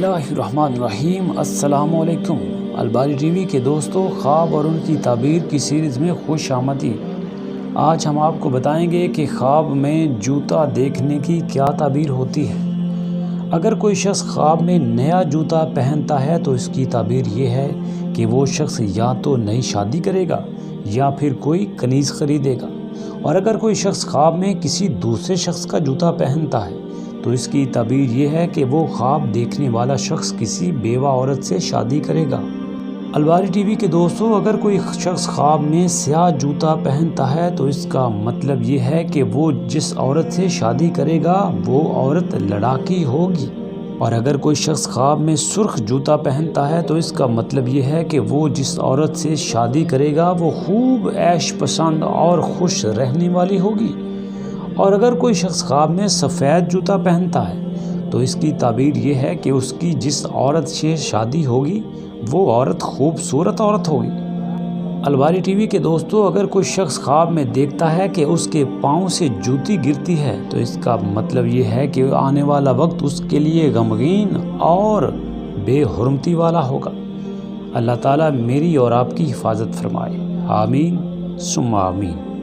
اللہ الرحمن الرحیم۔ السلام علیکم الباری ٹی وی کے دوستو، خواب اور ان کی تعبیر کی سیریز میں خوش آمدید۔ آج ہم آپ کو بتائیں گے کہ خواب میں جوتا دیکھنے کی کیا تعبیر ہوتی ہے۔ اگر کوئی شخص خواب میں نیا جوتا پہنتا ہے تو اس کی تعبیر یہ ہے کہ وہ شخص یا تو نئی شادی کرے گا یا پھر کوئی کنیز خریدے گا۔ اور اگر کوئی شخص خواب میں کسی دوسرے شخص کا جوتا پہنتا ہے تو اس کی تعبیر یہ ہے کہ وہ خواب دیکھنے والا شخص کسی بیوہ عورت سے شادی کرے گا۔ الباری ٹی وی کے دوستو، اگر کوئی شخص خواب میں سیاہ جوتا پہنتا ہے تو اس کا مطلب یہ ہے کہ وہ جس عورت سے شادی کرے گا وہ عورت لڑاکی ہوگی۔ اور اگر کوئی شخص خواب میں سرخ جوتا پہنتا ہے تو اس کا مطلب یہ ہے کہ وہ جس عورت سے شادی کرے گا وہ خوب عیش پسند اور خوش رہنے والی ہوگی۔ اور اگر کوئی شخص خواب میں سفید جوتا پہنتا ہے تو اس کی تعبیر یہ ہے کہ اس کی جس عورت سے شادی ہوگی وہ عورت خوبصورت عورت ہوگی۔ الباری ٹی وی کے دوستو، اگر کوئی شخص خواب میں دیکھتا ہے کہ اس کے پاؤں سے جوتی گرتی ہے تو اس کا مطلب یہ ہے کہ آنے والا وقت اس کے لیے غمگین اور بے حرمتی والا ہوگا۔ اللہ تعالیٰ میری اور آپ کی حفاظت فرمائے، آمین ثم آمین۔